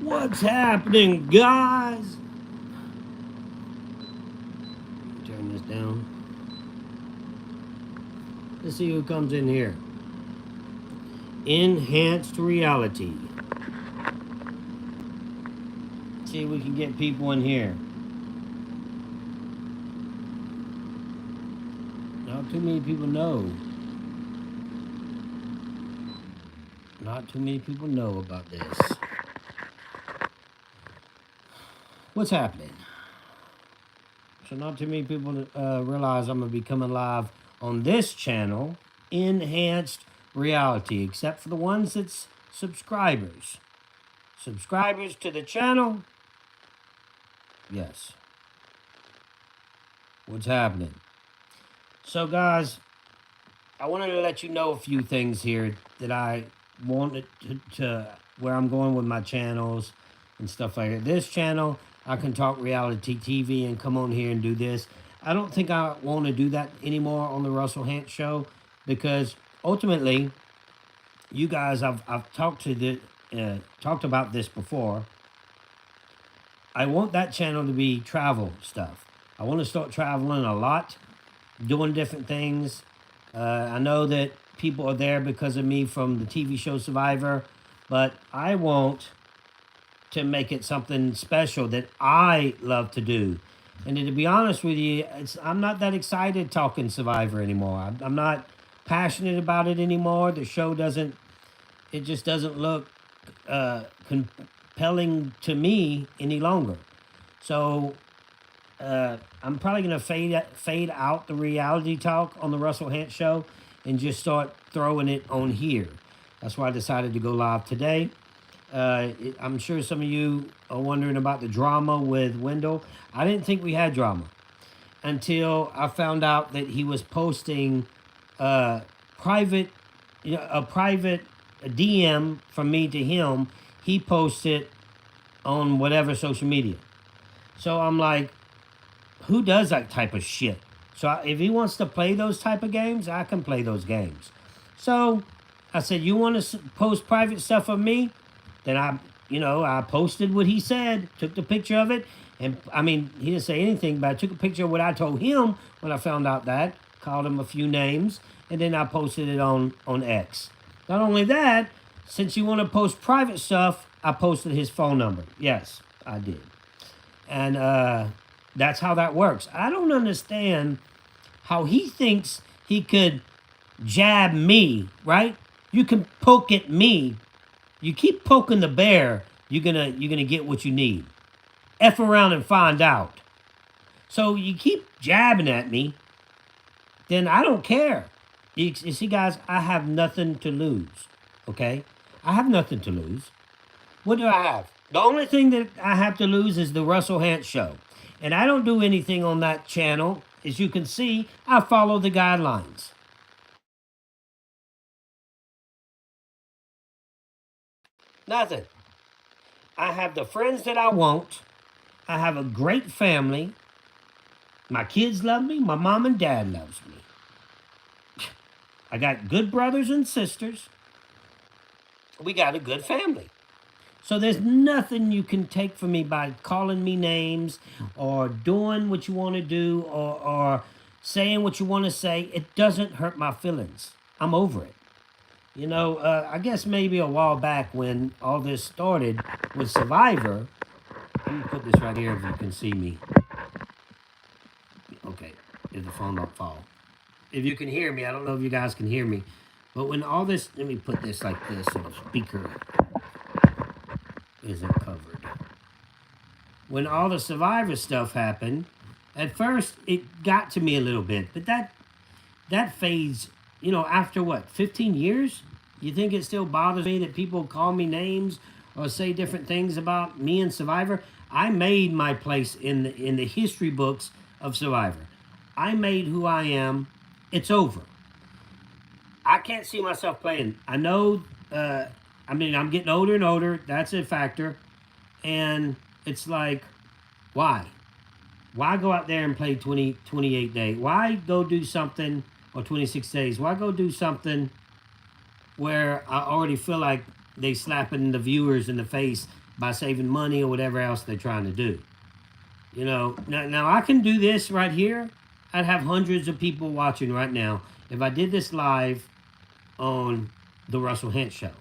What's happening, guys? Turn this down. Let's see who comes in here. EnHantzed Reality. See if we can get people in here. Not too many people know. Not too many people know about this. What's happening? So not too many people realize I'm going to be coming live on this channel, EnHantzed Reality, except for the ones that's subscribers. Subscribers to the channel? Yes. What's happening? So guys, I wanted to let you know a few things here that I wanted to where I'm going with my channels and stuff like that. This channel, I can talk reality TV and come on here and do this. I don't think I want to do that anymore on the Russell Hantz Show, because ultimately, you guys, I've talked to talked about this before. I want that channel to be travel stuff. I want to start traveling a lot, doing different things. I know that people are there because of me from the TV show Survivor, but I want to make it something special that I love to do. And to be honest with you, I'm not that excited talking Survivor anymore. I'm not passionate about it anymore. The show it just doesn't look compelling to me any longer. So I'm probably going to fade out the reality talk on the Russell Hantz Show and just start throwing it on here. That's why I decided to go live today. I'm sure some of you are wondering about the drama with Wendell. I didn't think we had drama until I found out that he was posting a private DM from me to him. He posted on whatever social media. So I'm like, who does that type of shit? So if he wants to play those type of games, I can play those games. So I said, you want to post private stuff of me? Then I posted what he said, took the picture of it. And I mean, he didn't say anything, but I took a picture of what I told him when I found out that, called him a few names, and then I posted it on X. Not only that, since you want to post private stuff, I posted his phone number. Yes, I did. And that's how that works. I don't understand how he thinks he could jab me, right? You can poke at me. You keep poking the bear, you're gonna get what you need. F around and find out. So you keep jabbing at me, then I don't care. You see, guys, I have nothing to lose. Okay? I have nothing to lose. What do I have? The only thing that I have to lose is the Russell Hantz Show. And I don't do anything on that channel. As you can see, I follow the guidelines. Nothing. I have the friends that I want. I have a great family. My kids love me. My mom and dad loves me. I got good brothers and sisters. We got a good family. So there's nothing you can take from me by calling me names or doing what you want to do or saying what you want to say. It doesn't hurt my feelings. I'm over it. You know, I guess maybe a while back when all this started with Survivor. Let me put this right here if you can see me. Okay, if the phone don't fall. If you can hear me, I don't know if you guys can hear me. But when all this, let me put this like this so the speaker isn't covered. When all the Survivor stuff happened, at first it got to me a little bit, but that fades, you know, after what, 15 years? You think it still bothers me that people call me names or say different things about me and Survivor? I made my place in the history books of Survivor. I made who I am. It's over. I can't see myself playing. I know, I mean, I'm getting older and older. That's a factor. And it's like, why? Why go out there and play 28 days? Why go do something, or 26 days? Why go do something where I already feel like they slapping the viewers in the face by saving money or whatever else they're trying to do. Now I can do this right here. I'd have hundreds of people watching right now if I did this live on the Russell Hantz Show.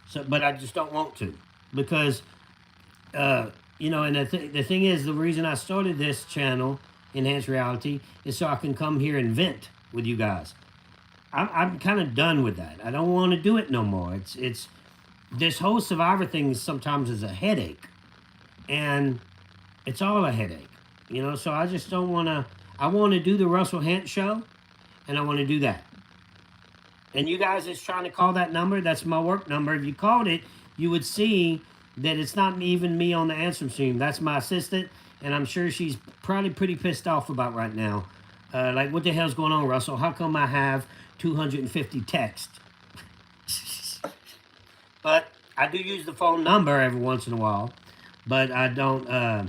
So, but I just don't want to because, and the thing is, the reason I started this channel, EnHantzed Reality, is so I can come here and vent with you guys. I'm kind of done with that. I don't want to do it no more. It's this whole Survivor thing sometimes is a headache, and it's all a headache, So I just don't want to. I want to do the Russell Hantz Show, and I want to do that. And you guys is trying to call that number. That's my work number. If you called it, you would see that it's not even me on the answering machine. That's my assistant, and I'm sure she's probably pretty pissed off about right now. Like, what the hell's going on, Russell? How come I have 250 texts? But I do use the phone number every once in a while. But I don't, I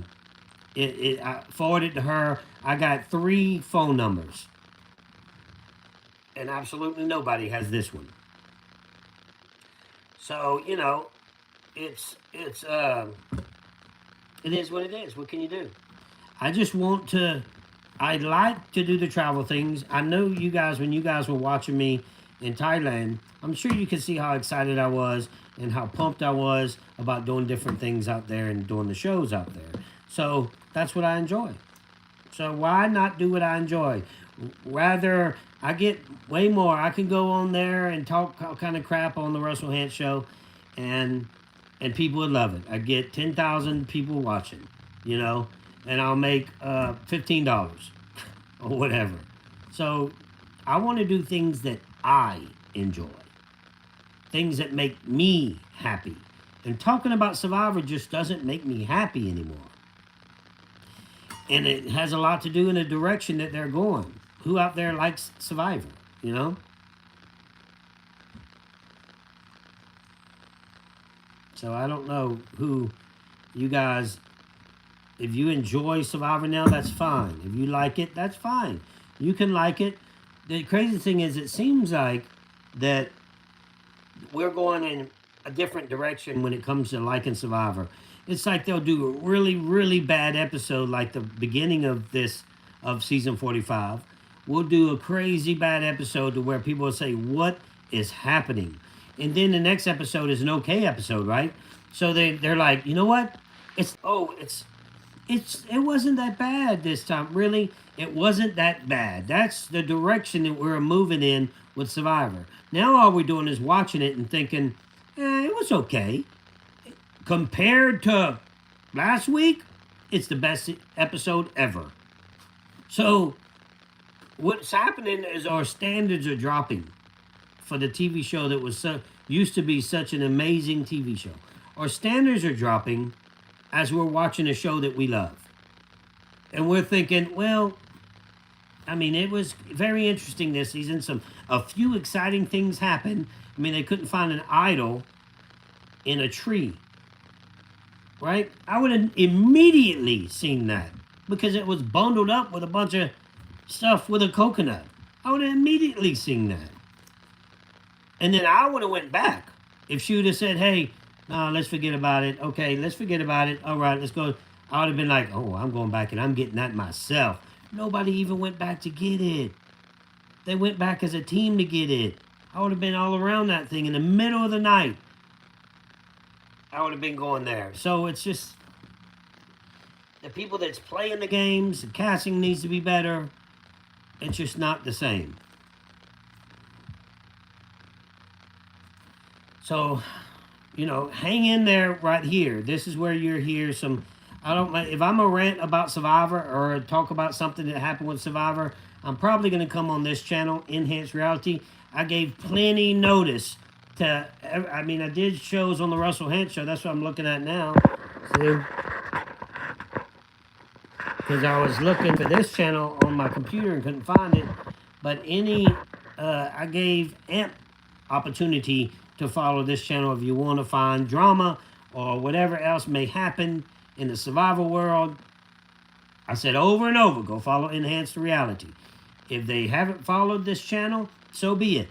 forwarded to her. I got 3 phone numbers. And absolutely nobody has this one. So, it is what it is. What can you do? I'd like to do the travel things. I know you guys, when you guys were watching me in Thailand, I'm sure you could see how excited I was and how pumped I was about doing different things out there and doing the shows out there. So that's what I enjoy. So why not do what I enjoy? Rather, I get way more. I can go on there and talk all kind of crap on the Russell Hantz Show, and people would love it. I get 10,000 people watching, and I'll make $15 or whatever. So I want to do things that I enjoy, things that make me happy. And talking about Survivor just doesn't make me happy anymore. And it has a lot to do in the direction that they're going. Who out there likes Survivor, So I don't know who you guys, if you enjoy Survivor now, that's fine. If you like it, that's fine. You can like it. The crazy thing is, it seems like that we're going in a different direction when it comes to liking Survivor. It's like they'll do a really, really bad episode like the beginning of season 45. We'll do a crazy bad episode to where people will say, what is happening? And then the next episode is an okay episode, right? So they're like, you know what? It wasn't that bad this time. Really, it wasn't that bad. That's the direction that we're moving in with Survivor. Now all we're doing is watching it and thinking, it was okay. Compared to last week, it's the best episode ever. So what's happening is our standards are dropping for the TV show that was used to be such an amazing TV show. Our standards are dropping as we're watching a show that we love. And we're thinking, well, it was very interesting this season. A few exciting things happened. They couldn't find an idol in a tree. Right? I would have immediately seen that because it was bundled up with a bunch of stuff with a coconut. I would have immediately seen that. And then I would have went back. If she would have said, hey, no, let's forget about it. Okay, let's forget about it. All right, let's go. I would have been like, oh, I'm going back and I'm getting that myself. Nobody even went back to get it. They went back as a team to get it. I would have been all around that thing in the middle of the night. I would have been going there. So it's just the people that's playing the games, the casting needs to be better. It's just not the same. So, hang in there right here. This is where you're here. If I'm a rant about Survivor or talk about something that happened with Survivor, I'm probably going to come on this channel, EnHantzed Reality. I gave plenty notice I did shows on the Russell Hantz Show. That's what I'm looking at now. See? Because I was looking for this channel on my computer and couldn't find it. But I gave amp opportunity to follow this channel if you want to find drama or whatever else may happen in the survival world. I said over and over, go follow EnHantzed Reality. If they haven't followed this channel, so be it.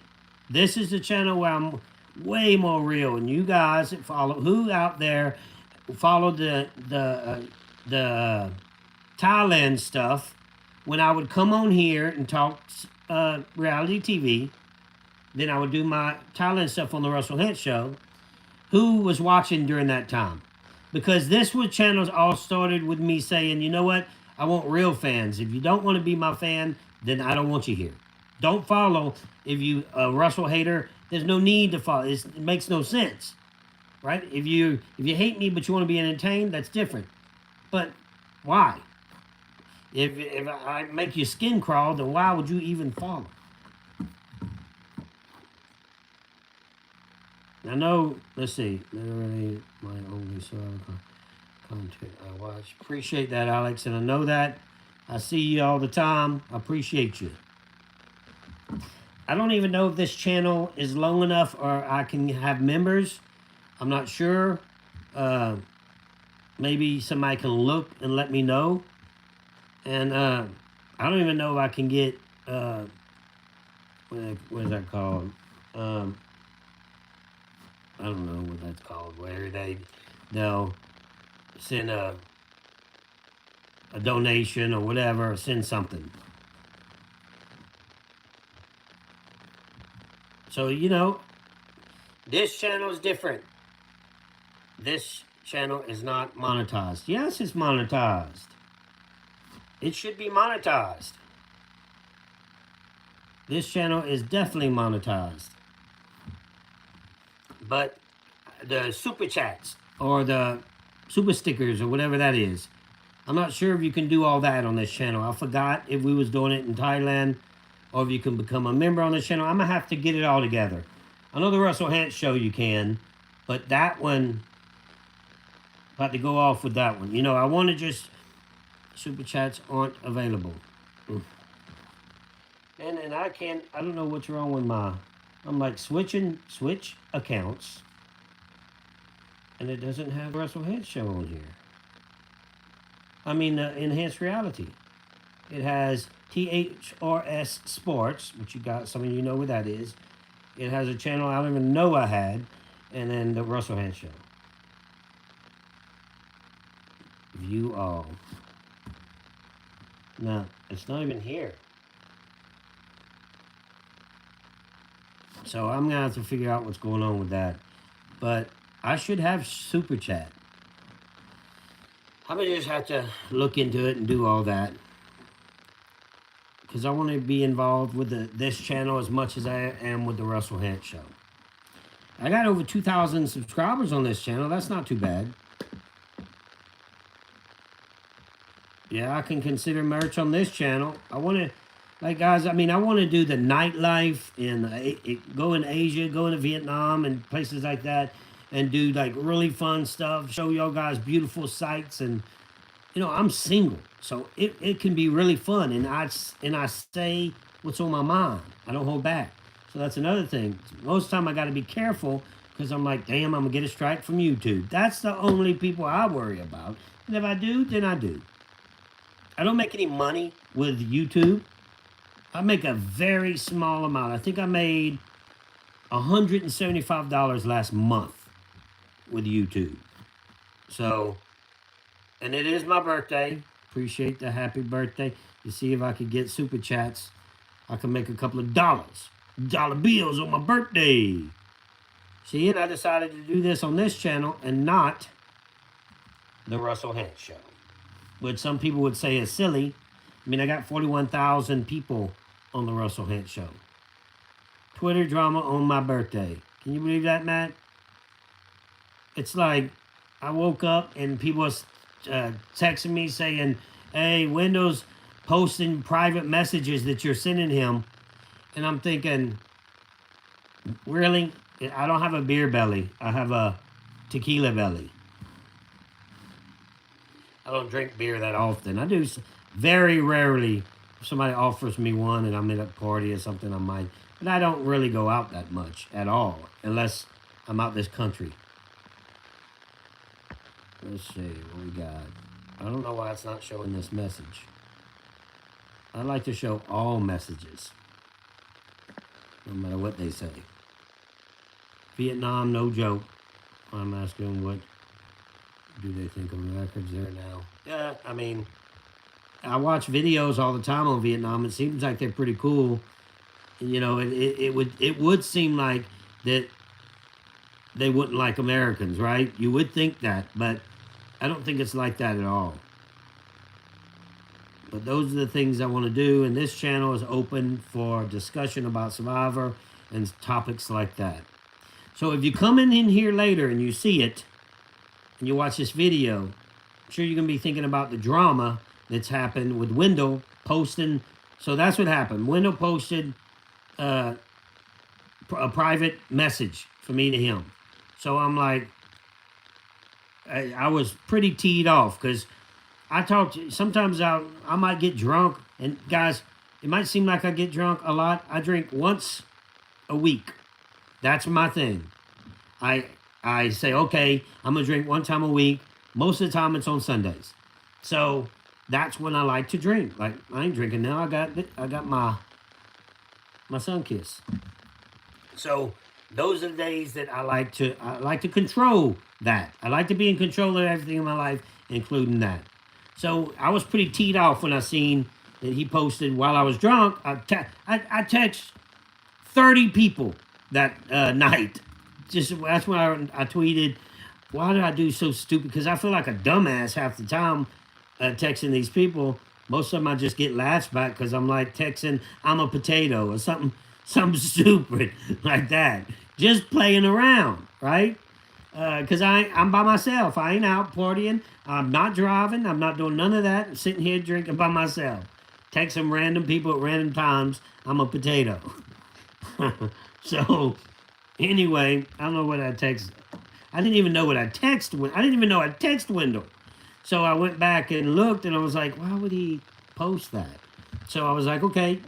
This is the channel where I'm way more real. And you guys that follow, who out there follow the Thailand stuff, when I would come on here and talk reality TV, then I would do my Thailand stuff on the Russell Hint Show. Who was watching during that time? Because this was channels all started with me saying, you know what? I want real fans. If you don't want to be my fan, then I don't want you here. Don't follow. If you a Russell hater, there's no need to follow. It makes no sense, right? If you hate me but you want to be entertained, that's different. But why? If I make your skin crawl, then why would you even follow? I know. Let's see. Literally, my only content I watch. Appreciate that, Alex, and I know that. I see you all the time. I appreciate you. I don't even know if this channel is long enough or I can have members. I'm not sure. Maybe somebody can look and let me know. And I don't even know if I can get what is that called? I don't know what that's called. Where they'll send a donation or whatever, or send something. So you know, this channel is different. This channel is not monetized. Yes, it's monetized. It should be monetized. This channel is definitely monetized. But the super chats or the super stickers or whatever that is, I'm not sure if you can do all that on this channel. I forgot if we was doing it in Thailand or if you can become a member on this channel. I'm going to have to get it all together. I know the Russell Hint Show you can, but that one, about to go off with that one. You know, I want to just, super chats aren't available. And I don't know what's wrong with I'm like switch accounts. And it doesn't have Russell Hint Show on here. I mean, EnHantzed Reality. It has THRS Sports, which you got, some of you know what that is. It has a channel I don't even know I had. And then the Russell Hint Show. View all. No, it's not even here. So I'm going to have to figure out what's going on with that. But I should have super chat. I'm going to just have to look into it and do all that. Because I want to be involved with this channel as much as I am with the Russell Hint Show. I got over 2,000 subscribers on this channel. That's not too bad. Yeah, I can consider merch on this channel. I want to, like guys, I mean, I want to do the nightlife and go in Asia, go into Vietnam and places like that and do like really fun stuff, show y'all guys beautiful sights. And, you know, I'm single, so it can be really fun. And I say what's on my mind. I don't hold back. So that's another thing. Most of the time I got to be careful because I'm like, damn, I'm going to get a strike from YouTube. That's the only people I worry about. And if I do, then I do. I don't make any money with YouTube. I make a very small amount. I think I made $175 last month with YouTube. So, and it is my birthday. Appreciate the happy birthday. You see if I could get super chats. I can make a couple of dollar bills on my birthday. See, and I decided to do this on this channel and not the Russell Hint Show. Which some people would say is silly. I mean, I got 41,000 people on the Russell Hint Show. Twitter drama on my birthday. Can you believe that, Matt? It's like I woke up and people was texting me saying, hey, Wendell's posting private messages that you're sending him. And I'm thinking, really? I don't have a beer belly. I have a tequila belly. I don't drink beer that often. I do very rarely. If somebody offers me one and I'm in a party or something, I might. But I don't really go out that much at all, unless I'm out this country. Let's see what we got. I don't know why it's not showing this message. I like to show all messages, no matter what they say. Vietnam, no joke. I'm asking what do they think of Americans there now? Yeah, I mean, I watch videos all the time on Vietnam. It seems like they're pretty cool. You know, it would seem like that they wouldn't like Americans, right? You would think that, but I don't think it's like that at all. But those are the things I want to do, and this channel is open for discussion about Survivor and topics like that. So if you come in here later and you see it, and you watch this video, I'm sure you're going to be thinking about the drama that's happened with Wendell posting. So that's what happened. Wendell posted a private message for me to him. So I'm like, I was pretty teed off because I talk to, sometimes I might get drunk, and guys, it might seem like I get drunk a lot. I drink once a week. That's my thing. I say, okay, I'm gonna drink one time a week. Most of the time it's on Sundays. So that's when I like to drink. Like, I ain't drinking now. I got my sun kiss. So those are the days that I like to control that. I like to be in control of everything in my life, including that. So I was pretty teed off when I seen that he posted while I was drunk. I text 30 people that night. Just that's when I tweeted, why did I do so stupid? Because I feel like a dumbass half the time texting these people. Most of them I just get laughs back because I'm like texting, I'm a potato or something stupid like that. Just playing around, right? Because I'm by myself. I ain't out partying. I'm not driving. I'm not doing none of that. I'm sitting here drinking by myself. Texting random people at random times. I'm a potato. So, anyway, I don't know what I text. I didn't even know what I text. I didn't even know I text Wendell. So I went back and looked, and I was like, why would he post that? So I was like, okay.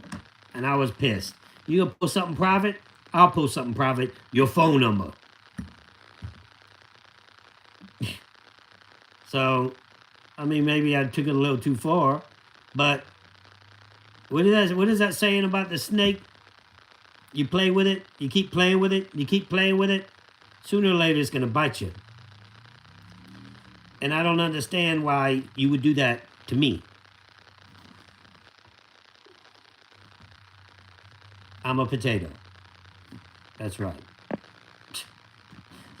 And I was pissed. You gonna post something private? I'll post something private. Your phone number. So, I mean, maybe I took it a little too far, but what is that saying about the snake? You play with it, you keep playing with it, you keep playing with it, sooner or later it's gonna bite you. And I don't understand why you would do that to me. I'm a potato. That's right.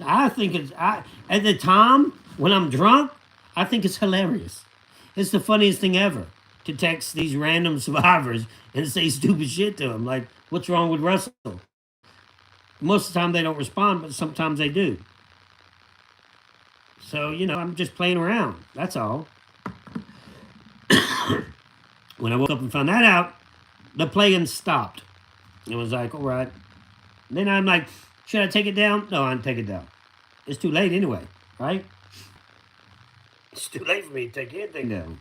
I think at the time when I'm drunk, I think it's hilarious. It's the funniest thing ever to text these random survivors and say stupid shit to them. Like, what's wrong with Russell? Most of the time they don't respond, but sometimes they do. So, you know, I'm just playing around. That's all. When I woke up and found that out, the playing stopped. It was like, all right. Then I'm like, should I take it down? No, I didn't take it down. It's too late anyway, right? It's too late for me to take anything down.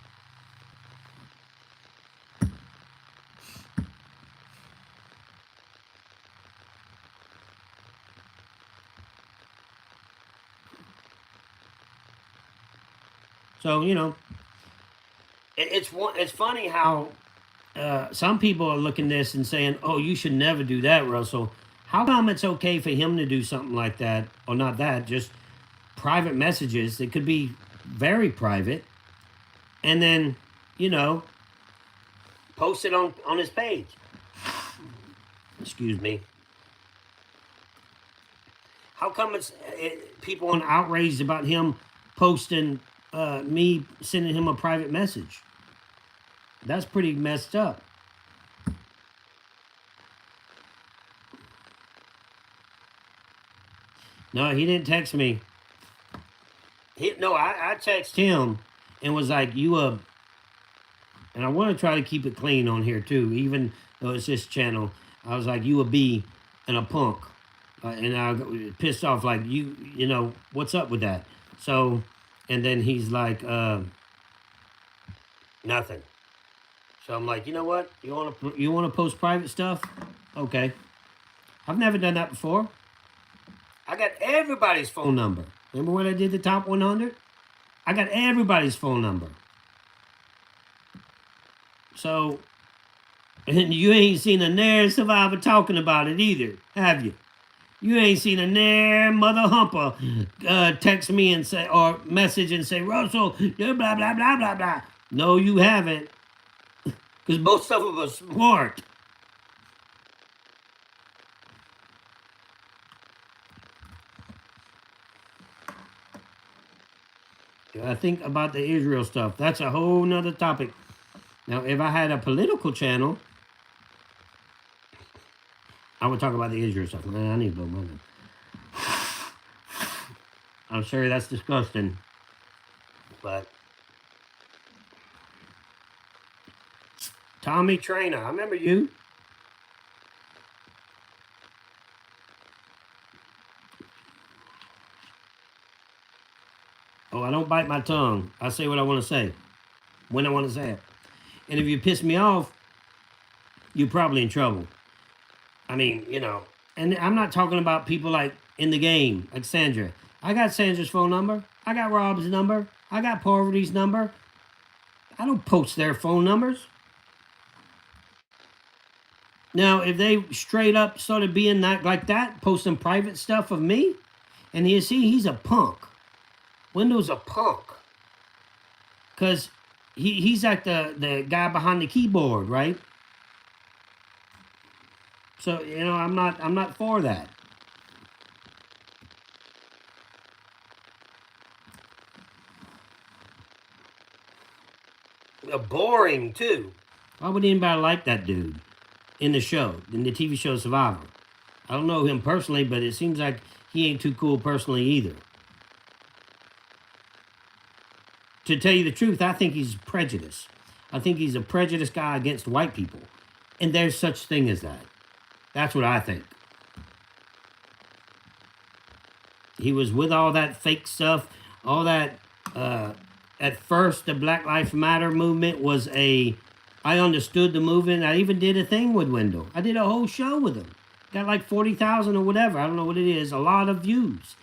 So, you know, it's funny how some people are looking at this and saying, oh, you should never do that, Russell. How come it's okay for him to do something like that? Or not that, just private messages that could be very private. And then, you know, post it on his page. Excuse me. How come people are outraged about him posting me sending him a private message? That's pretty messed up. No, he didn't text me. I texted him and was like, and I want to try to keep it clean on here too, even though it's this channel. I was like, you a B and a punk. And I got pissed off, like, you know, what's up with that? So, and then he's like, nothing. So I'm like, you know what? You want to post private stuff? Okay. I've never done that before. I got everybody's phone number. Remember when I did the top 100? I got everybody's phone number. So, and you ain't seen a nary survivor talking about it either, have you? You ain't seen a near mother humper text me and say, or message and say, Russell, blah, blah, blah, blah, blah, blah. No, you haven't. Because most of them are smart. I think about the Israel stuff. That's a whole nother topic. Now, if I had a political channel, I would talk about the Israel stuff. Man, I need to blow my nose. I'm sorry, that's disgusting. But Tommy Trainer, I remember you. Oh, I don't bite my tongue. I say what I want to say when I want to say it. And if you piss me off, you're probably in trouble. I mean, you know, and I'm not talking about people like in the game, like Sandra. I got Sandra's phone number. I got Rob's number. I got Poverty's number. I don't post their phone numbers. Now, if they straight up started being like that, posting private stuff of me, and you see, he's a punk. Wendell's a punk. Because he's like the guy behind the keyboard, right? So, you know, I'm not for that. Boring too. Why would anybody like that dude in the show, in the TV show Survivor? I don't know him personally, but it seems like he ain't too cool personally either. To tell you the truth, I think he's prejudiced. I think he's a prejudiced guy against white people. And there's such thing as that. That's what I think. He was with all that fake stuff, all that, at first the Black Lives Matter movement was I understood the movement. I even did a thing with Wendell. I did a whole show with him. Got like 40,000 or whatever. I don't know what it is. A lot of views.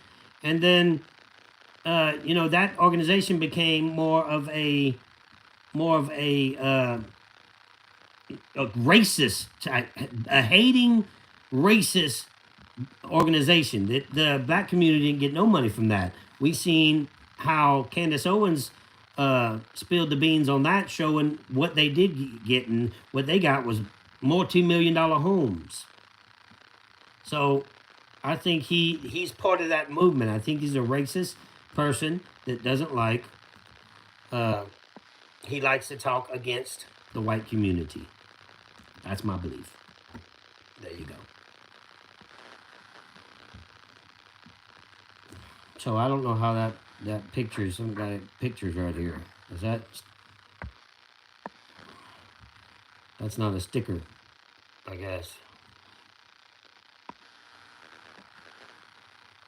And then, you know, that organization became more of a racist, a hating racist organization. The black community didn't get no money from that. We seen how Candace Owens spilled the beans on that, showing what they did get, and what they got was multi-million-dollar homes. So I think he's part of that movement. I think he's a racist person that doesn't like, he likes to talk against the white community. That's my belief. There you go. So I don't know how that picture, some guy pictures right here. Is that's not a sticker, I guess.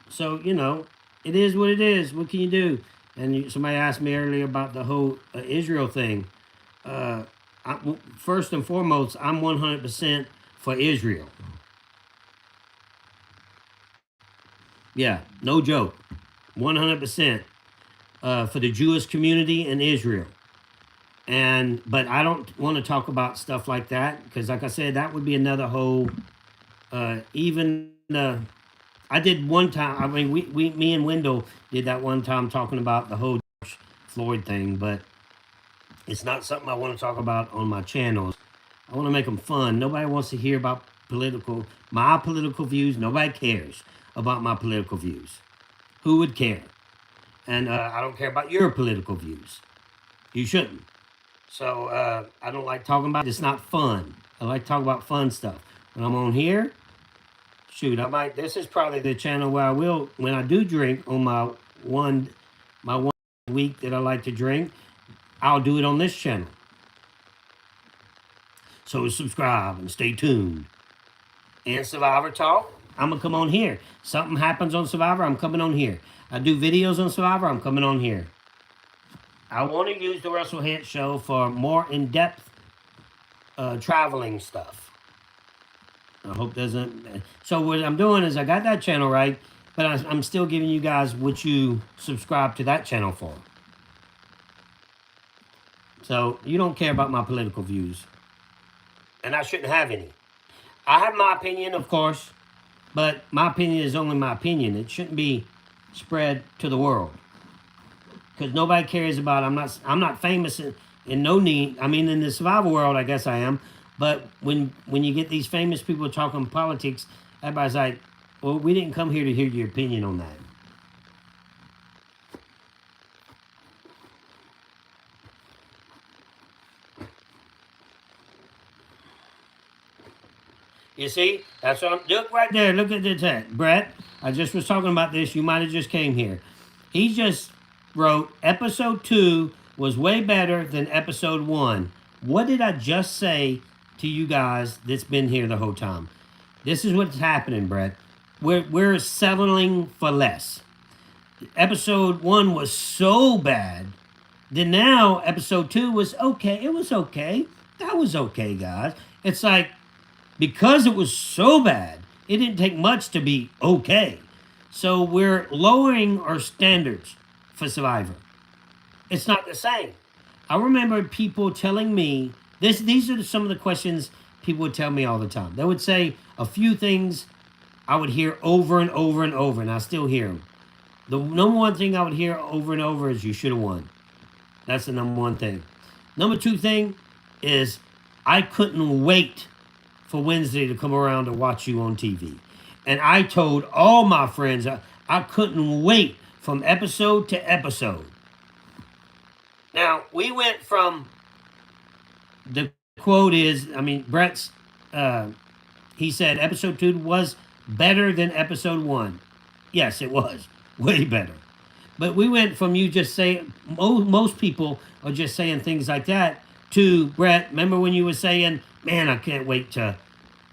So, you know, it is what it is. What can you do? And somebody asked me earlier about the whole Israel thing. First and foremost, I'm 100% for Israel. Yeah, no joke. 100% for the Jewish community in Israel. But I don't want to talk about stuff like that because, like I said, that would be another whole. I did one time. I mean, me and Wendell did that one time talking about the whole George Floyd thing, but it's not something I want to talk about on my channels. I want to make them fun. Nobody wants to hear about my political views. Nobody cares about my political views. Who would care? And I don't care about your political views. You shouldn't. So I don't like talking about it. It's not fun. I like talking about fun stuff. When I'm on here, shoot, this is probably the channel where I will, when I do drink on my one week that I like to drink, I'll do it on this channel. So subscribe and stay tuned. And Survivor Talk, I'm going to come on here. Something happens on Survivor, I'm coming on here. I do videos on Survivor, I'm coming on here. I want to use the Russell Hantz Show for more in-depth traveling stuff. I hope doesn't. So what I'm doing is I got that channel right, but I'm still giving you guys what you subscribe to that channel for. So you don't care about my political views. And I shouldn't have any. I have my opinion, of course. But my opinion is only my opinion. It shouldn't be spread to the world because nobody cares about. I'm not famous in no need. I mean, in the survival world, I guess I am. But when you get these famous people talking politics, everybody's like, "Well, we didn't come here to hear your opinion on that." You see, that's what I'm. Look right there. Look at the text, Brett. I just was talking about this. You might have just came here. He just wrote episode 2 was way better than episode 1. What did I just say to you guys that's been here the whole time? This is what's happening, Brett. We're settling for less. Episode 1 was so bad. Then now episode 2 was okay. It was okay. That was okay, guys. It's like because it was so bad, it didn't take much to be okay. So we're lowering our standards for Survivor. It's not the same. I remember people telling me this. These are some of the questions people would tell me all the time. They would say a few things I would hear over and over and over, and I still hear them. The number one thing I would hear over and over is you should have won. That's the number one thing. Number two thing is I couldn't wait for Wednesday to come around to watch you on TV. And I told all my friends I couldn't wait from episode to episode. Now, we went from the quote is, I mean, Brett's, he said episode 2 was better than episode 1. Yes, it was. Way better. But we went from you just saying, most people are just saying things like that, to Brett, remember when you were saying, man, I can't wait to,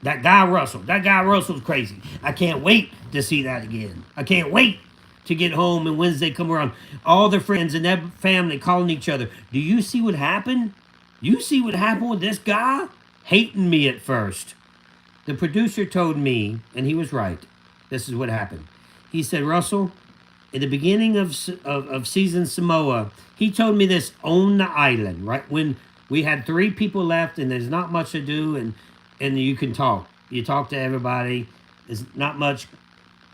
that guy Russell's crazy. I can't wait to see that again. I can't wait to get home and Wednesday come around. All their friends and their family calling each other. Do you see what happened? You see what happened with this guy? Hating me at first. The producer told me, and he was right, this is what happened. He said, Russell, at the beginning of season Samoa, he told me this on the island, right? When we had 3 people left and there's not much to do and you can talk. You talk to everybody. There's not much.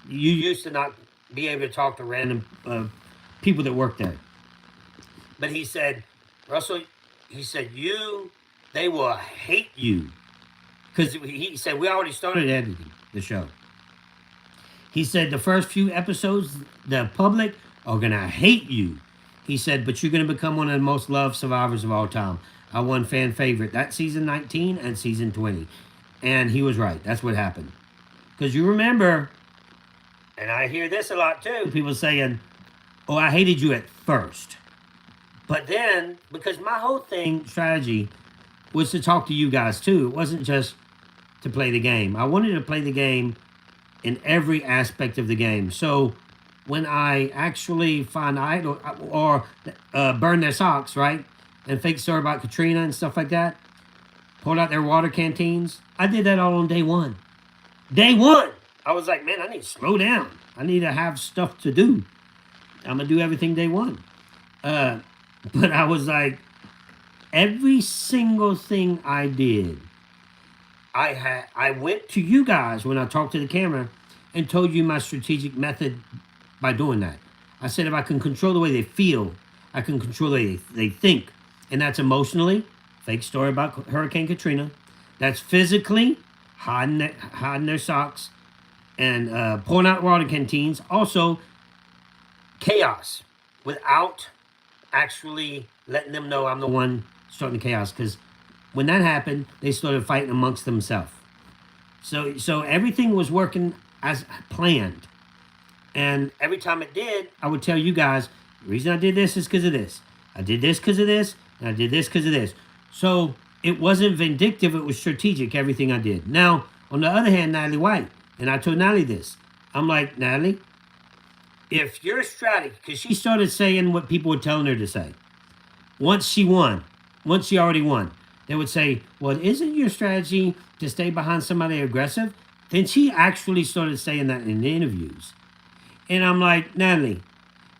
You used to not be able to talk to random people that work there. But he said, Russell, he said, they will hate you. Because he said, we already started editing the show. He said, the first few episodes, the public are going to hate you. He said, but you're going to become one of the most loved survivors of all time. I won fan favorite. That season 19 and season 20. And he was right. That's what happened. Because you remember, and I hear this a lot too, people saying, oh, I hated you at first. But then, because my whole strategy was to talk to you guys too. It wasn't just to play the game. I wanted to play the game in every aspect of the game. So when I actually find or burn their socks, right? And fake story about Katrina and stuff like that, pulled out their water canteens. I did that all on day 1. Day 1! I was like, man, I need to slow down. I need to have stuff to do. I'm going to do everything day 1. But I was like, every single thing I did, I went to you guys when I talked to the camera and told you my strategic method by doing that. I said if I can control the way they feel, I can control the way they think. And that's emotionally, fake story about Hurricane Katrina. That's physically, hiding their socks and pulling out water canteens. Also, chaos without actually letting them know I'm the one starting the chaos. Because when that happened, they started fighting amongst themselves. So everything was working as planned. And every time it did, I would tell you guys, the reason I did this is because of this. I did this because of this, and I did this because of this. So it wasn't vindictive, it was strategic, everything I did. Now, on the other hand, Natalie White, and I told Natalie this. I'm like, Natalie, if your strategy, because she started saying what people were telling her to say. Once she already won, they would say, well, isn't your strategy to stay behind somebody aggressive? Then she actually started saying that in the interviews. And I'm like, Natalie,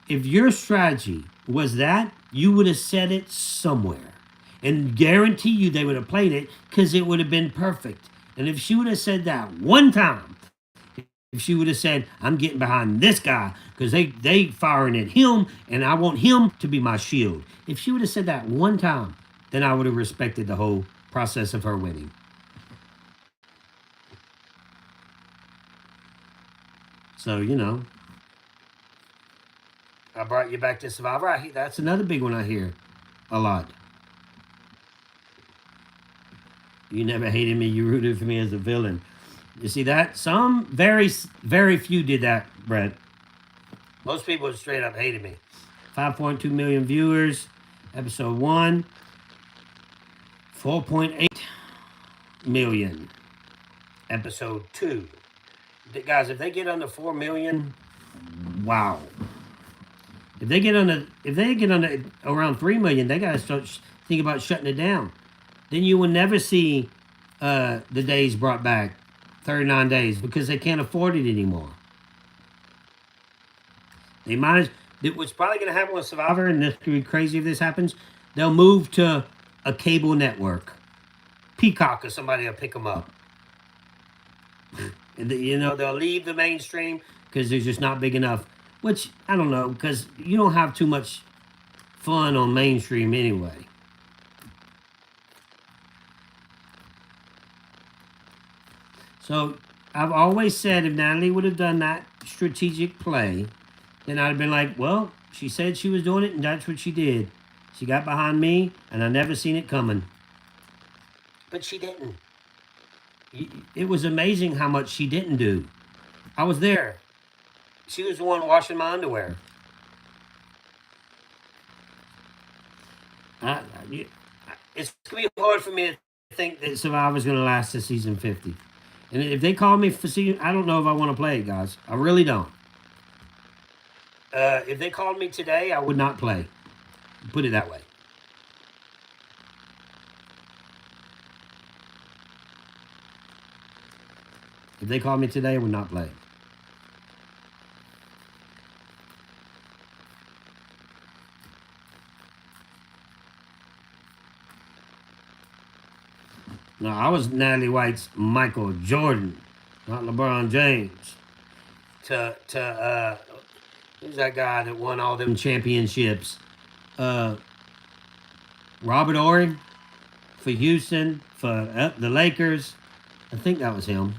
if your strategy was that, you would have said it somewhere. And guarantee you they would have played it because it would have been perfect. And if she would have said that one time, if she would have said, I'm getting behind this guy because they firing at him and I want him to be my shield. If she would have said that one time, then I would have respected the whole process of her winning. So, I brought you back to Survivor. That's another big one I hear a lot. You never hated me. You rooted for me as a villain. You see that? Some, very, very few did that, Brett. Most people straight up hated me. 5.2 million viewers. Episode 1. 4.8 million. Episode 2. Guys, if they get under 4 million, wow. If they get under around 3 million, they gotta start thinking about shutting it down. Then you will never see the days brought back, 39 days, because they can't afford it anymore. They might. What's probably going to happen with Survivor, and this could be crazy if this happens, they'll move to a cable network. Peacock or somebody will pick them up. And they'll leave the mainstream because they're just not big enough. Which, I don't know, because you don't have too much fun on mainstream anyway. So, I've always said if Natalie would have done that strategic play, then I'd have been like, well, she said she was doing it, and that's what she did. She got behind me, and I never seen it coming. But she didn't. It was amazing how much she didn't do. I was there. She was the one washing my underwear. It's going to be hard for me to think that Survivor's going to last to season 50. And if they call me for season, I don't know if I want to play it, guys. I really don't. If they called me today, I would not play. Put it that way. If they called me today, I would not play. No, I was Natalie White's Michael Jordan, not LeBron James. Who's that guy that won all them championships? Robert Ory for Houston, for the Lakers. I think that was him.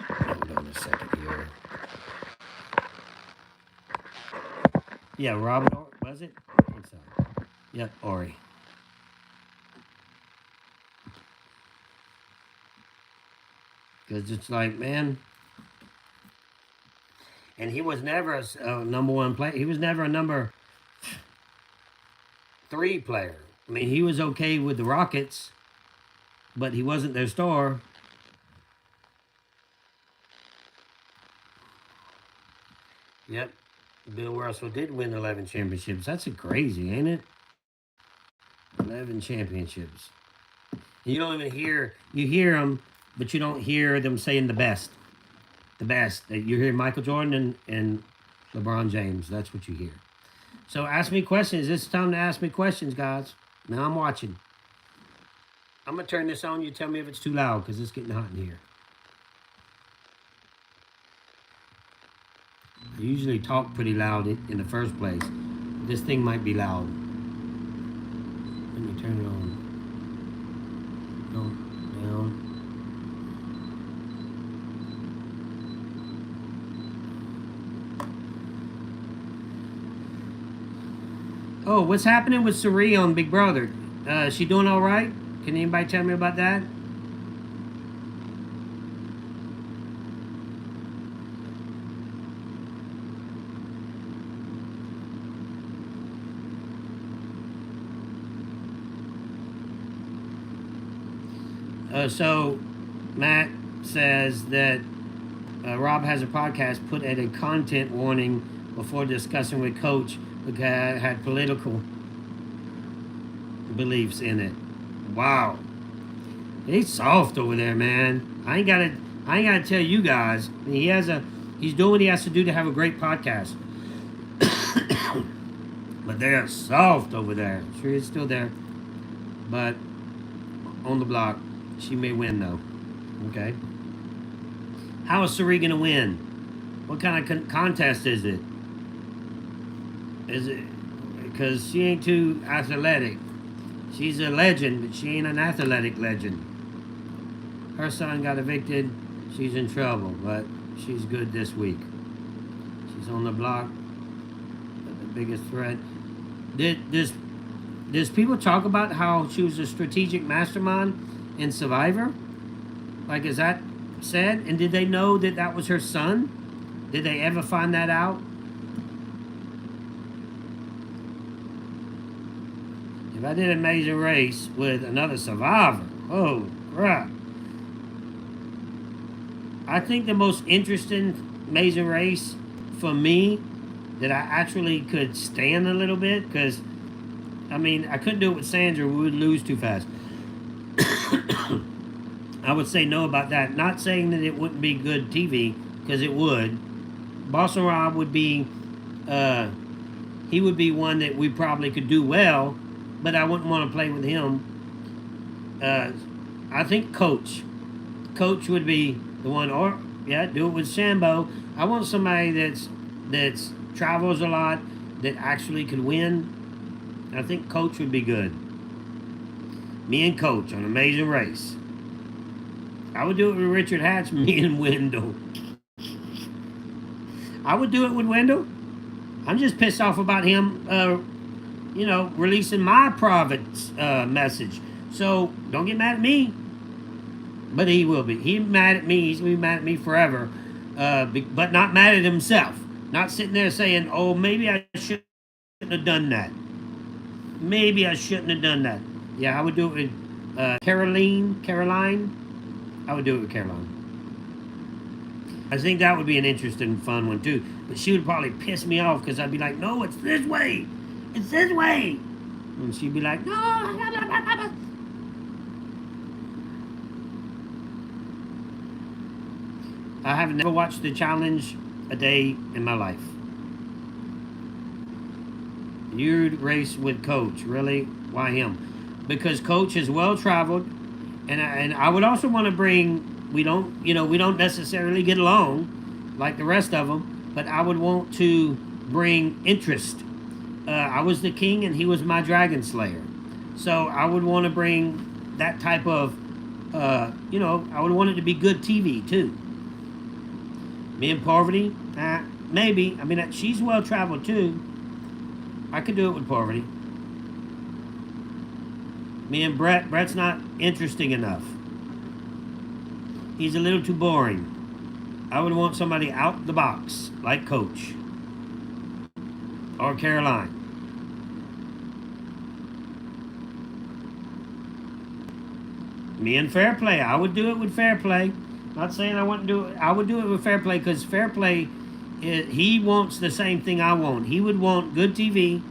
Hold on a second here. Yeah, Robert Ory, was it? I think so. Yep, Ory. Because it's like, man. And he was never a number one player. He was never a number 3 player. I mean, he was okay with the Rockets, but he wasn't their star. Yep. Bill Russell did win 11 championships. That's crazy, ain't it? 11 championships. You don't even hear, you hear them, but you don't hear them saying the best. The best. You hear Michael Jordan and LeBron James. That's what you hear. So ask me questions. It's time to ask me questions, guys. Now I'm watching. I'm going to turn this on. You tell me if it's too loud because it's getting hot in here. I usually talk pretty loud in the first place. This thing might be loud. Let me turn it on. Go down. Oh, what's happening with Sari on Big Brother? She doing all right? Can anybody tell me about that? So, Matt says that Rob has a podcast put at a content warning before discussing with Coach because it had political beliefs in it. Wow. He's soft over there, man. I ain't gotta tell you guys. I mean, he's doing what he has to do to have a great podcast. But they're soft over there. Sure, it's still there. But on the block. She may win though. Okay. How is Sari gonna win? What kind of contest is it? Is it because she ain't too athletic? She's a legend, but she ain't an athletic legend. Her son got evicted. She's in trouble, but she's good this week. She's on the block. The biggest threat. Does people talk about how she was a strategic mastermind in Survivor? Like, is that said? And did they know that that was her son? Did they ever find that out? If I did an Amazing Race with another Survivor, oh crap. I think the most interesting Amazing Race for me that I actually could stand a little bit, because I mean, I couldn't do it with Sandra. We would lose too fast. I would say no about that. Not saying that it wouldn't be good TV, because it would. Boston Rob would be, he would be one that we probably could do well, but I wouldn't want to play with him. I think Coach would be the one, or yeah, do it with Sambo. I want somebody that's travels a lot, that actually could win. I think Coach would be good. Me and Coach on Amazing Race. I would do it with Richard Hatch, me and Wendell. I would do it with Wendell. I'm just pissed off about him, releasing my private message. So don't get mad at me. But he will be. He's mad at me. He's going to be mad at me forever. But not mad at himself. Not sitting there saying, oh, maybe I shouldn't have done that. Maybe I shouldn't have done that. Yeah, I would do it with Caroline. I would do it with Caroline. I think that would be an interesting, fun one too. But she would probably piss me off, because I'd be like, no, it's this way. It's this way. And she'd be like, no. I have never watched the challenge a day in my life. You'd race with Coach, really? Why him? Because Coach is well traveled, and I would also want to bring. We don't necessarily get along like the rest of them, but I would want to bring interest. I was the king, and he was my dragon slayer, so I would want to bring that type of. I would want it to be good TV too. Me and Parvati, maybe. I mean, she's well traveled too. I could do it with Parvati. Me and Brett. Brett's not interesting enough. He's a little too boring. I would want somebody out the box, like Coach. Or Caroline. Me and Fair Play. I would do it with Fair Play. Not saying I wouldn't do it. I would do it with Fair Play, because Fair Play, he wants the same thing I want. He would want good TV,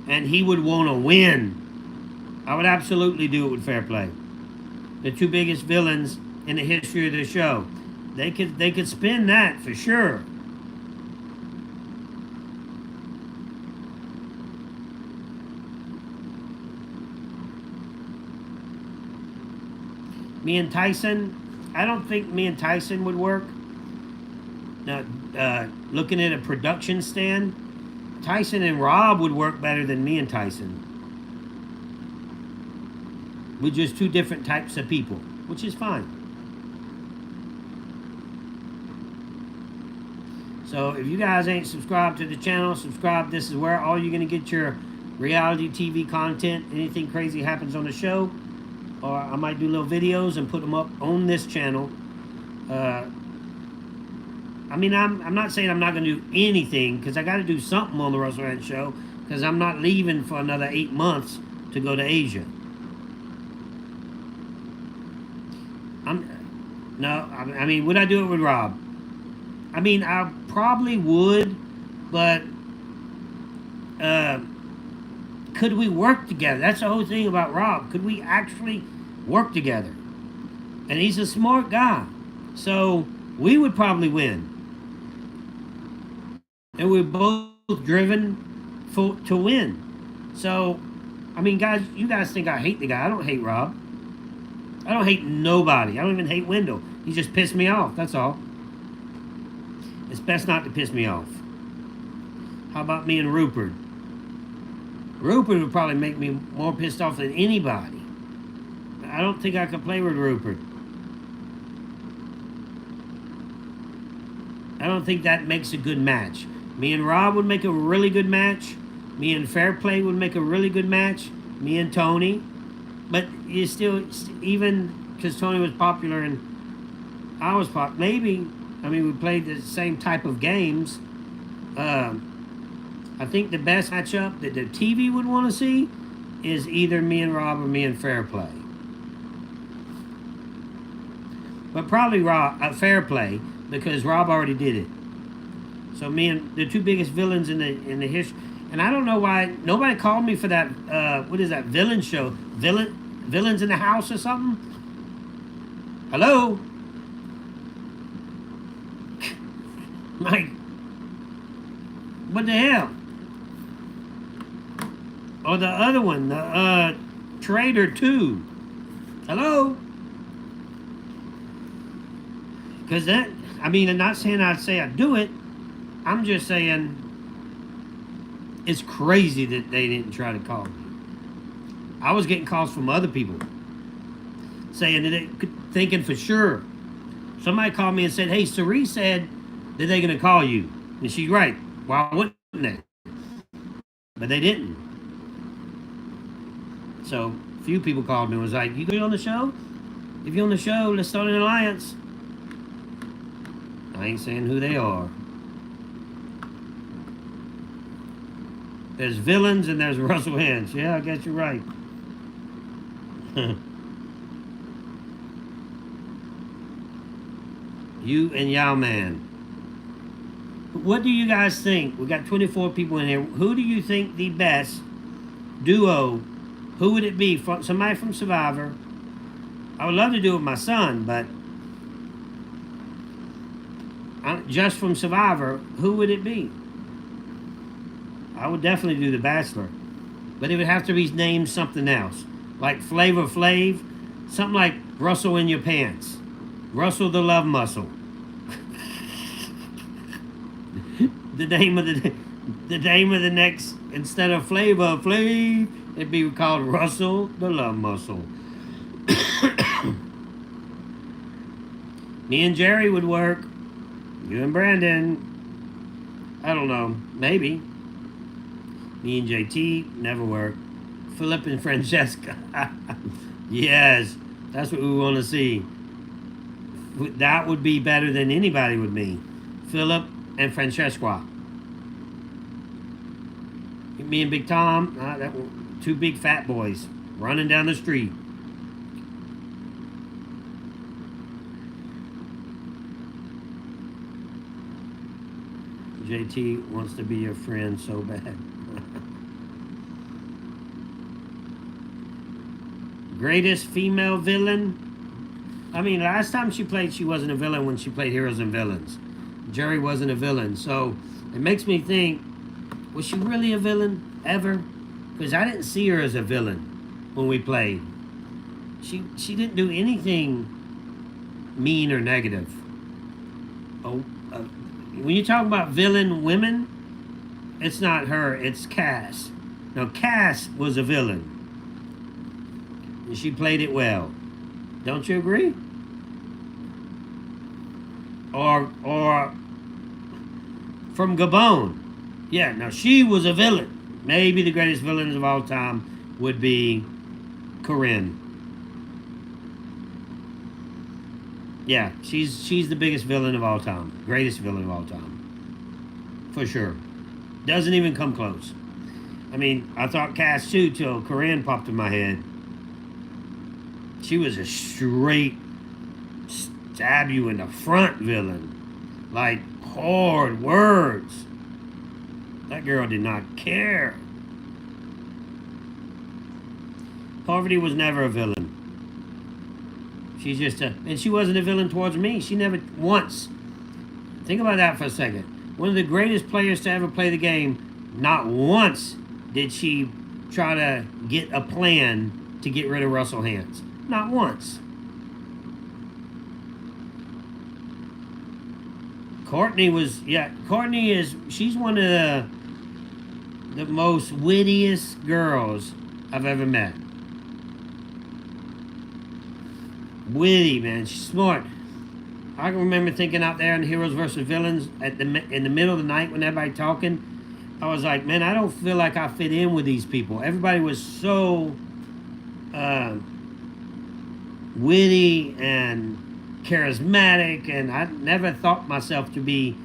and he would want to win. I would absolutely do it with Fair Play. The two biggest villains in the history of the show. They could spin that for sure. Me and Tyson. I don't think me and Tyson would work. Now, looking at a production stand, Tyson and Rob would work better than me and Tyson. We're just two different types of people, which is fine. So if you guys ain't subscribed to the channel, subscribe. This is where all you're going to get your reality TV content. Anything crazy happens on the show, or I might do little videos and put them up on this channel. I mean, I'm not saying I'm not going to do anything, because I got to do something on the Russell Ranch Show, because I'm not leaving for another 8 months to go to Asia. I mean, would I do it with Rob? I mean, I probably would, but could we work together? That's the whole thing about Rob. Could we actually work together? And he's a smart guy, so we would probably win. And we're both driven to win. So, I mean, guys, you guys think I hate the guy. I don't hate Rob. I don't hate nobody. I don't even hate Wendell. He just pissed me off. That's all. It's best not to piss me off. How about me and Rupert? Rupert would probably make me more pissed off than anybody. I don't think I could play with Rupert. I don't think that makes a good match. Me and Rob would make a really good match. Me and Fairplay would make a really good match. Me and Tony. But you still, even because Tony was popular and I was popular, maybe, I mean, we played the same type of games. I think the best matchup that the TV would want to see is either me and Rob or me and Fairplay. But probably Fairplay, because Rob already did it. So me and the two biggest villains in the history. And I don't know why nobody called me for that. What is that villain show? Villains in the House or something? Hello? Like, what the hell? Or the other one, the Trader 2. Hello? Because that, I mean, I'm not saying I'd say I'd do it. I'm just saying it's crazy that they didn't try to call me. I was getting calls from other people saying that they thinking for sure. Somebody called me and said, hey, Cerise said that they're going to call you. And she's right. Why wouldn't they? But they didn't. So a few people called me and was like, you going on the show? If you're on the show, let's start an alliance. I ain't saying who they are. There's villains and there's Russell Hens. Yeah, I guess you're right. You and Yao Man. What do you guys think? We got 24 people in here. Who do you think the best duo? Who would it be? Somebody from Survivor. I would love to do it with my son, but just from Survivor, who would it be? I would definitely do The Bachelor, but it would have to be named something else, like Flavor Flav, something like Russell in Your Pants, Russell the Love Muscle. the name of the next, instead of Flavor Flav, it'd be called Russell the Love Muscle. Me and Jerry would work. You and Brandon, I don't know, maybe. Me and JT, never work. Philip and Francesca. Yes, that's what we want to see. That would be better than anybody with me. Philip and Francesca. Me and Big Tom, two big fat boys running down the street. JT wants to be your friend so bad. Greatest female villain? I mean, last time she played, she wasn't a villain when she played Heroes and Villains. Jerry wasn't a villain. So it makes me think, was she really a villain ever? Because I didn't see her as a villain when we played. She didn't do anything mean or negative. Oh, when you talk about villain women, it's not her, it's Cass. Now, Cass was a villain. And she played it well. Don't you agree? Or from Gabon. Yeah, now she was a villain. Maybe the greatest villains of all time would be Corinne. Yeah, she's the biggest villain of all time. Greatest villain of all time. For sure. Doesn't even come close. I mean, I thought Cass too till Corinne popped in my head. She was a straight stab you in the front villain. Like hard words. That girl did not care. Poverty was never a villain. She's just and she wasn't a villain towards me. She never once. Think about that for a second. One of the greatest players to ever play the game, not once did she try to get a plan to get rid of Russell Hens. Not once. Courtney was, yeah, Courtney is, she's one of the most wittiest girls I've ever met. Witty, man. She's smart. I can remember thinking out there in Heroes versus Villains in the middle of the night when everybody talking, I was like, man, I don't feel like I fit in with these people. Everybody was so witty and charismatic, and I never thought myself to be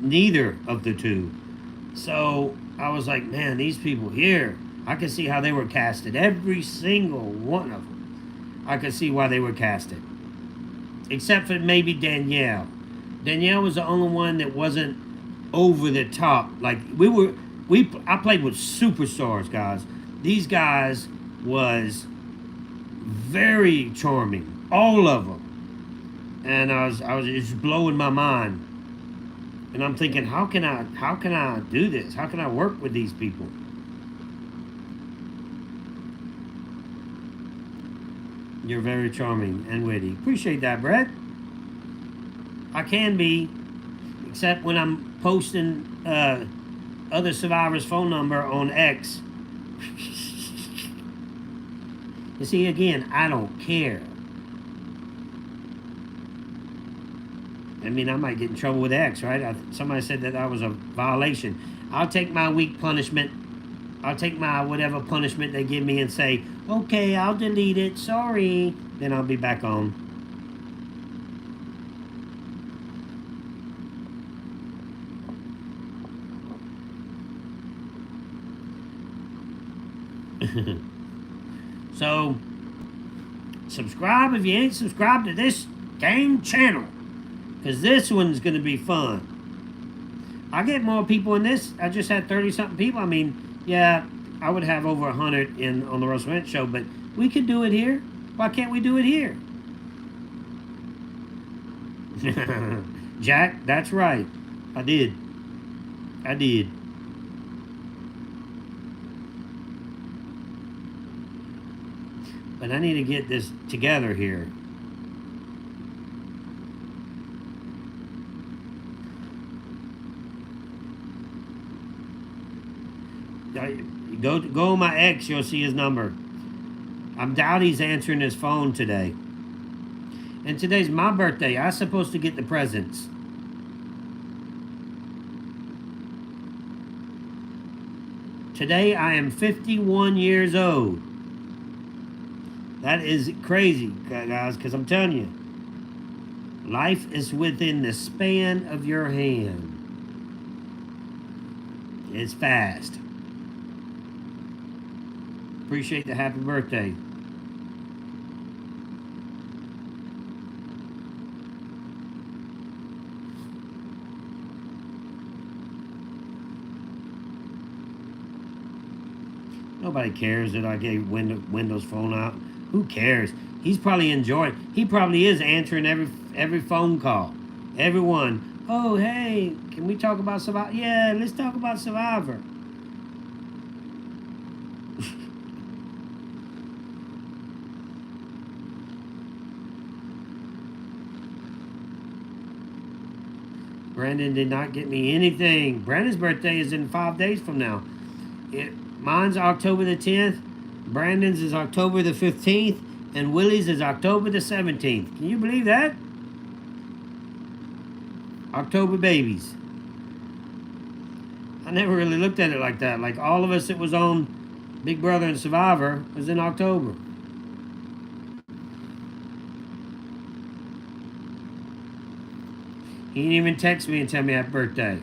neither of the two. So I was like, man, these people here, I could see how they were casted. Every single one of them. I could see why they were casted. Except for maybe Danielle. Danielle was the only one that wasn't over the top. Like I played with superstars, guys. These guys was very charming, all of them, and I was just blowing my mind. And I'm thinking, how can I do this? How can I work with these people? You're very charming and witty. Appreciate that, Brett. I can be, except when I'm posting other survivors' phone number on X. You see, again, I don't care. I mean, I might get in trouble with X, right? Somebody said that was a violation. I'll take my week punishment. I'll take my whatever punishment they give me and say, okay, I'll delete it. Sorry. Then I'll be back on. So, subscribe if you ain't subscribed to this dang channel, because this one's going to be fun. I get more people in this. I just had 30-something people. I mean, yeah, I would have over 100 on the Russell Rent Show, but we could do it here. Why can't we do it here? Jack, that's right. I did. But I need to get this together here. Go on my X, you'll see his number. I doubt he's answering his phone today. And today's my birthday. I'm supposed to get the presents. Today I am 51 years old. That is crazy, guys, because I'm telling you, life is within the span of your hand. It's fast. Appreciate the happy birthday. Nobody cares that I gave Wendell's phone out. Who cares? He's probably enjoying. He probably is answering every phone call. Everyone. Oh, hey, can we talk about Survivor? Yeah, let's talk about Survivor. Brandon did not get me anything. Brandon's birthday is in 5 days from now. Mine's October the 10th. Brandon's is October the 15th. And Willie's is October the 17th. Can you believe that? October babies. I never really looked at it like that. Like all of us that was on Big Brother and Survivor was in October. He didn't even text me and tell me happy birthday.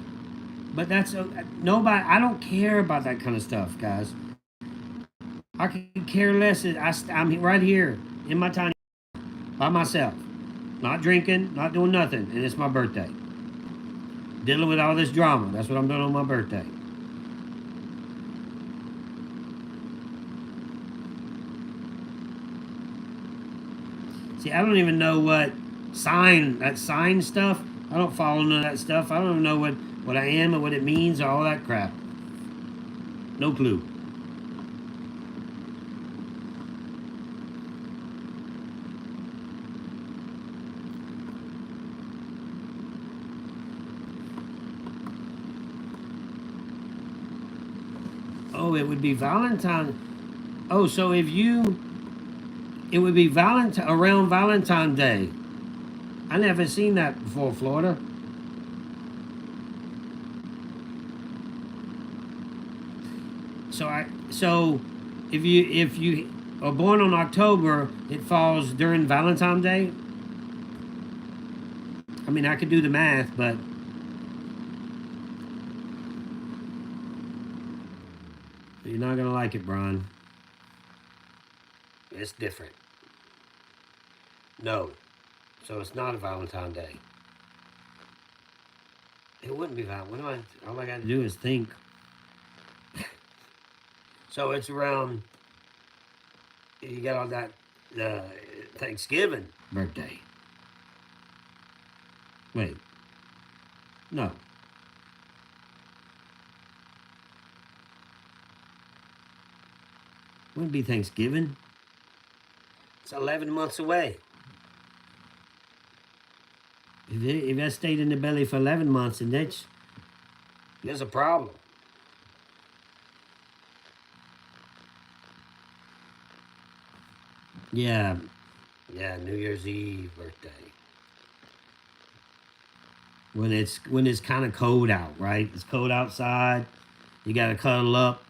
But that's nobody. I don't care about that kind of stuff, guys. I could care less. I'm right here in my tiny by myself, not drinking, not doing nothing, and it's my birthday. Dealing with all this drama. That's what I'm doing on my birthday. See, I don't even know what sign stuff. I don't follow none of that stuff. I don't even know what I am and what it means or all that crap. No clue. Oh, it would be Valentine. Oh, so if you, it would be Valentine around Valentine's Day. I never seen that before, Florida. So if you are born on October, it falls during Valentine's Day. I mean, I could do the math, but you're not gonna like it, Brian. It's different. No, so it's not a Valentine's Day. It wouldn't be Valentine. What do I? All I got to do is think. So it's around. You got all that Thanksgiving birthday. Wait. No. Wouldn't be Thanksgiving. It's 11 months away. If that stayed in the belly for 11 months, and there's a problem. Yeah. Yeah, New Year's Eve birthday. When it's kind of cold out, right? It's cold outside. You gotta cuddle up.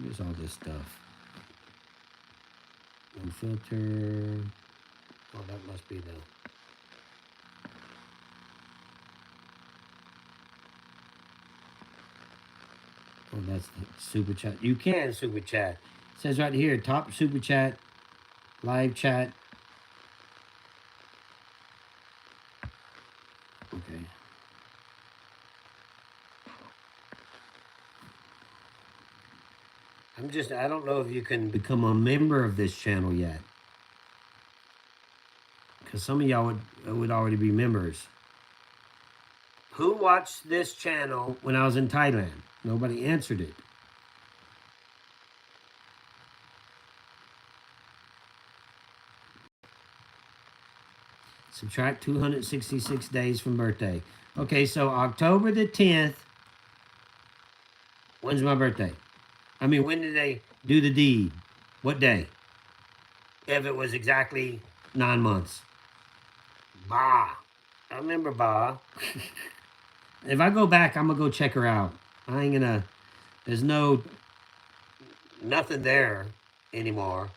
Here's all this stuff. No filter. Oh, that must be the. Oh, that's the super chat. You can super chat. It says right here, top super chat, live chat. Okay. I don't know if you can become a member of this channel yet. Because some of y'all would already be members. Who watched this channel when I was in Thailand? Nobody answered it. Subtract 266 days from birthday. Okay, so October the 10th. When's my birthday? I mean, when did they do the deed? What day? If it was exactly 9 months. Bah. I remember Bah. If I go back, I'm going to go check her out. I ain't going to... There's nothing there anymore.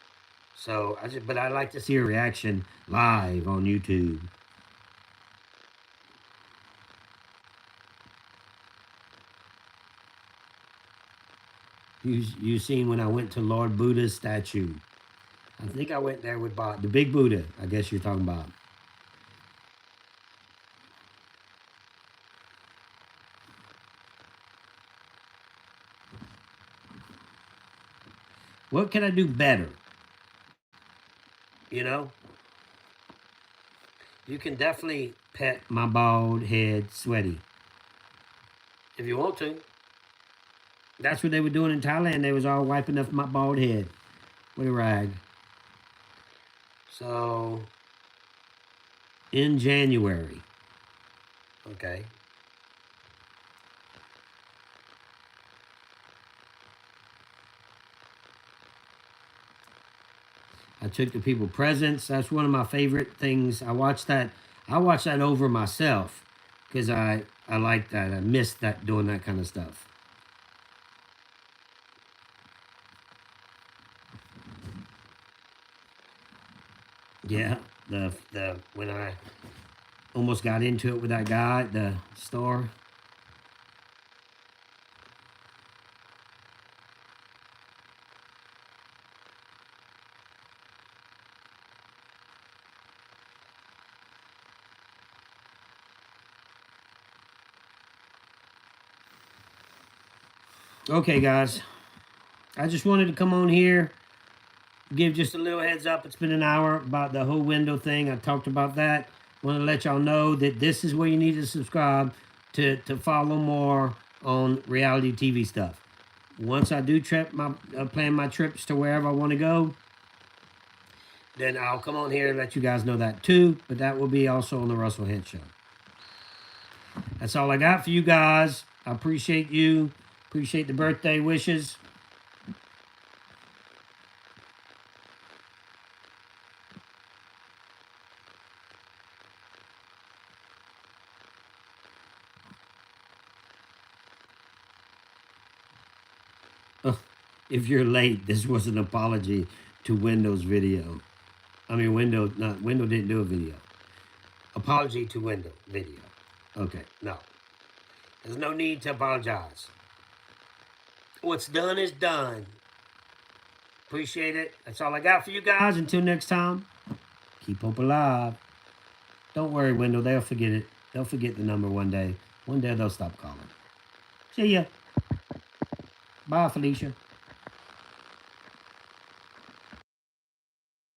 So, but I like to see her reaction live on YouTube. You seen when I went to Lord Buddha's statue. I think I went there with Bob. The big Buddha, I guess you're talking about. What can I do better? You know? You can definitely pet my bald head sweaty. If you want to. That's what they were doing in Thailand. They was all wiping up my bald head with a rag. So, in January. Okay. I took the people presents. That's one of my favorite things. I watched that over myself because I like that. I missed that, doing that kind of stuff. Yeah, the when I almost got into it with that guy at the store. Okay, guys. I just wanted to come on here, give just a little heads up. It's been an hour about the whole window thing. I talked about that. Want to let y'all know that this is where you need to subscribe to follow more on reality TV stuff. once I do plan my trips to wherever I want to go, then I'll come on here and let you guys know that too. But that will be also on the Russell Hint Show. That's all I got for you guys. I appreciate you. Appreciate the birthday wishes. If you're late, this was an apology to Wendell's video. I mean, Wendell didn't do a video. Apology to Wendell video. Okay, no. There's no need to apologize. What's done is done. Appreciate it. That's all I got for you guys. Until next time, keep hope alive. Don't worry, Wendell. They'll forget it. They'll forget the number one day. One day they'll stop calling. See ya. Bye, Felicia.